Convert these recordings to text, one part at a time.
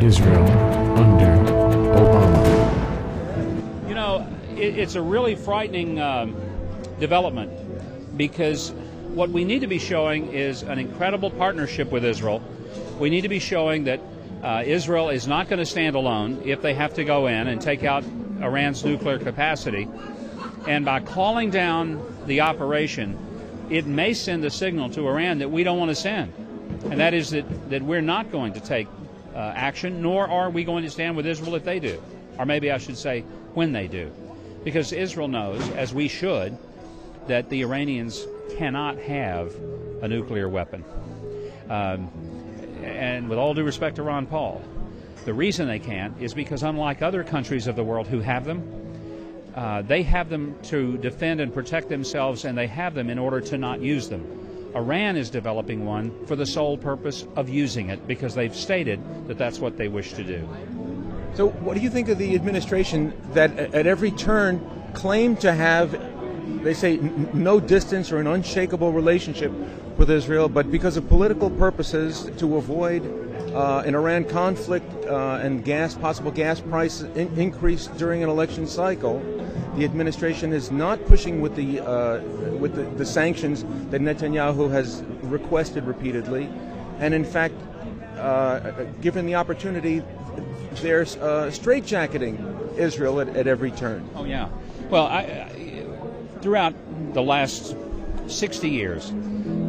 Israel under Obama. You know, it's a really frightening development, because what we need to be showing is an incredible partnership with Israel. We need to be showing that Israel is not going to stand alone if they have to go in and take out Iran's nuclear capacity. And by calling down the operation, it may send a signal to Iran that we don't want to send. And that is that we're not going to take action, nor are we going to stand with Israel if they do. Or maybe I should say when they do. Because Israel knows, as we should, that the Iranians cannot have a nuclear weapon. And with all due respect to Ron Paul, the reason they can't is because, unlike other countries of the world who have them, they have them to defend and protect themselves, and they have them in order to not use them. Iran is developing one for the sole purpose of using it, because they've stated that that's what they wish to do. So what do you think of the administration that at every turn claimed to have, they say, no distance or an unshakable relationship with Israel, but because of political purposes, to avoid an Iran conflict and possible gas price increase during an election cycle, the administration is not pushing with the sanctions that Netanyahu has requested repeatedly, and in fact, given the opportunity, they're straitjacketing Israel at every turn. Oh yeah. Well, throughout the last 60 years,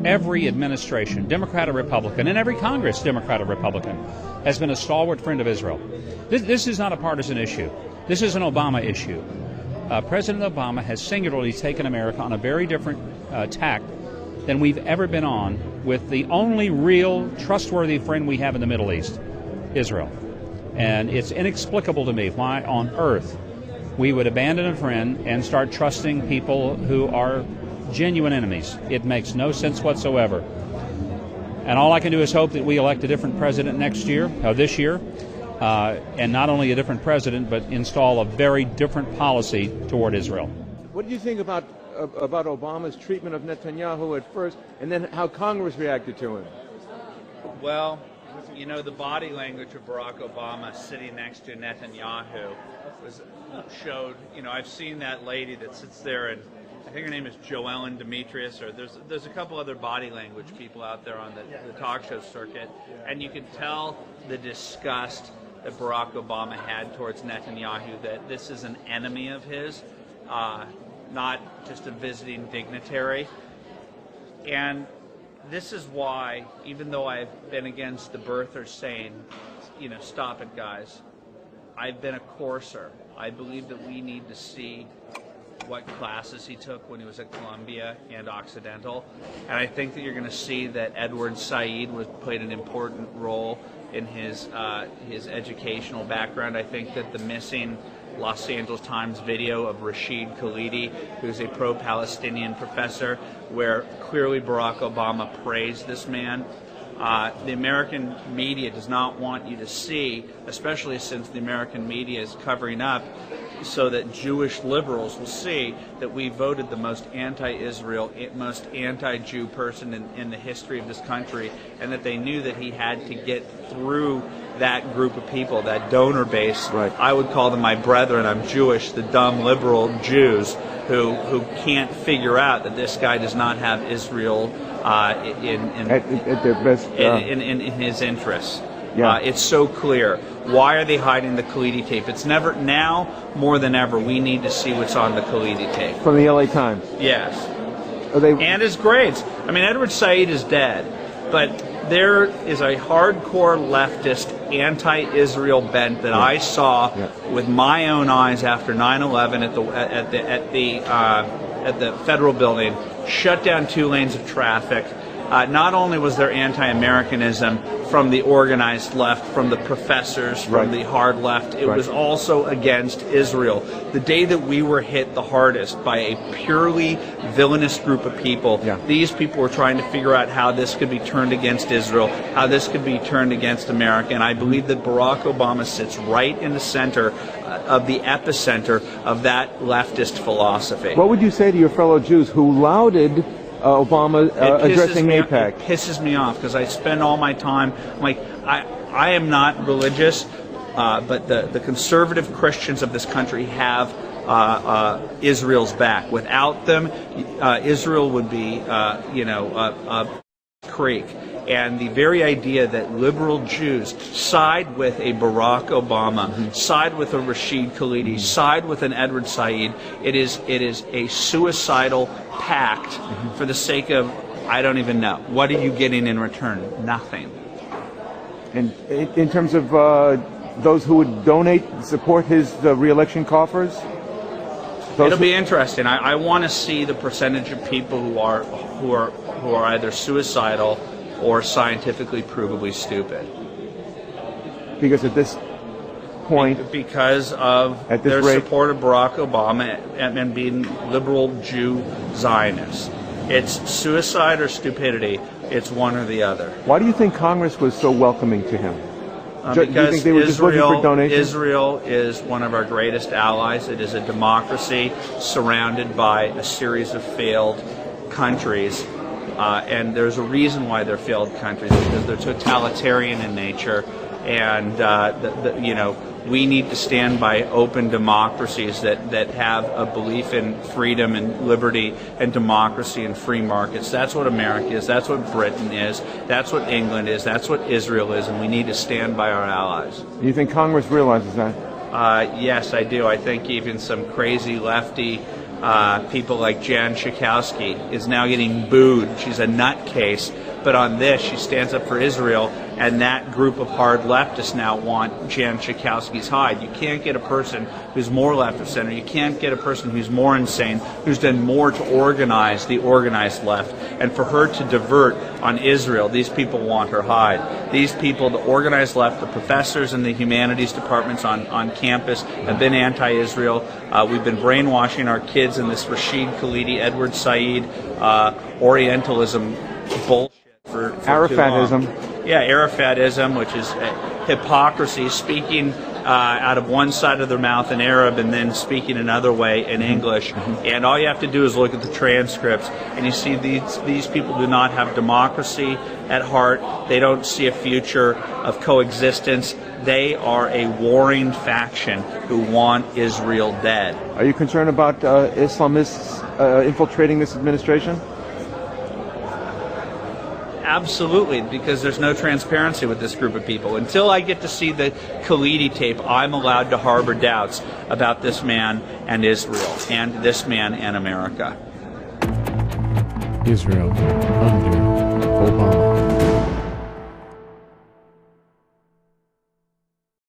every administration, Democrat or Republican, and every Congress, Democrat or Republican, has been a stalwart friend of Israel. This is not a partisan issue. This is an Obama issue. President Obama has singularly taken America on a very different tack than we've ever been on with the only real trustworthy friend we have in the Middle East, Israel. And it's inexplicable to me why on earth we would abandon a friend and start trusting people who are genuine enemies. It makes no sense whatsoever. And all I can do is hope that we elect a different president this year, and not only a different president, but install a very different policy toward Israel. What do you think about Obama's treatment of Netanyahu at first, and then how Congress reacted to him? Well, you know, the body language of Barack Obama sitting next to Netanyahu showed, you know, I've seen that lady that sits there, and I think her name is Joellen Demetrius, or there's a couple other body language people out there on the talk show circuit, and you can tell the disgust that Barack Obama had towards Netanyahu, that this is an enemy of his, not just a visiting dignitary. And this is why, even though I've been against the birthers saying, you know, stop it, guys, I've been a courser. I believe that we need to see what classes he took when he was at Columbia and Occidental. And I think that you're going to see that Edward Said played an important role in his educational background. I think that the missing Los Angeles Times video of Rashid Khalidi, who's a pro-Palestinian professor, where clearly Barack Obama praised this man. The American media does not want you to see, especially since the American media is covering up so that Jewish liberals will see that we voted the most anti-Israel, most anti-Jew person in the history of this country, and that they knew that he had to get through that group of people, that donor base. Right. I would call them my brethren. I'm Jewish, the dumb liberal Jews who can't figure out that this guy does not have Israel in his interests. Yeah. It's so clear. Why are they hiding the Khalidi tape? It's never, now more than ever, we need to see what's on the Khalidi tape. From the LA Times? Yes. And his grades. I mean, Edward Said is dead, but there is a hardcore leftist anti-Israel bent that I saw with my own eyes after 9/11 at the federal building, shut down 2 lanes of traffic. Not only was there anti-Americanism from the organized left, from the professors, from the hard left, it was also against Israel. The day that we were hit the hardest by a purely villainous group of people, these people were trying to figure out how this could be turned against Israel, how this could be turned against America. And I believe that Barack Obama sits right in the center of the epicenter of that leftist philosophy. What would you say to your fellow Jews who lauded Obama addressing AIPAC. It pisses me off because I spend all my time, I am not religious, but the conservative Christians of this country have Israel's back. Without them, Israel would be, a creek. And the very idea that liberal Jews side with a Barack Obama, side with a Rashid Khalidi, side with an Edward Said, it is a suicidal pact for the sake of, I don't even know. What are you getting in return? Nothing. And in terms of those who would donate, support his re-election coffers? It'll be interesting. I want to see the percentage of people who are either suicidal or scientifically provably stupid. Because at this point, because of their support of Barack Obama and being liberal Jew Zionists. It's suicide or stupidity. It's one or the other. Why do you think Congress was so welcoming to him? Because they were just looking for donations? Israel is one of our greatest allies. It is a democracy surrounded by a series of failed countries. And there's a reason why they're failed countries, because they're totalitarian in nature. And, we need to stand by open democracies that have a belief in freedom and liberty and democracy and free markets. That's what America is. That's what Britain is. That's what England is. That's what Israel is. And we need to stand by our allies. You think Congress realizes that? Yes, I do. I think even some crazy lefty people like Jan Schakowsky is now getting booed. She's a nutcase. But on this, she stands up for Israel, and that group of hard leftists now want Jan Schakowsky's hide. You can't get a person who's more left of center. You can't get a person who's more insane, who's done more to organize the organized left. And for her to divert on Israel, these people want her hide. These people, the organized left, the professors in the humanities departments on campus have been anti-Israel. We've been brainwashing our kids in this Rashid Khalidi, Edward Said, Orientalism bullshit. For Arafatism. Yeah, Arafatism, which is hypocrisy, speaking out of one side of their mouth in Arab and then speaking another way in English. And all you have to do is look at the transcripts, and you see these people do not have democracy at heart. They don't see a future of coexistence. They are a warring faction who want Israel dead. Are you concerned about Islamists infiltrating this administration? Absolutely, because there's no transparency with this group of people. Until I get to see the Khalidi tape, I'm allowed to harbor doubts about this man and Israel, and this man and America. Israel under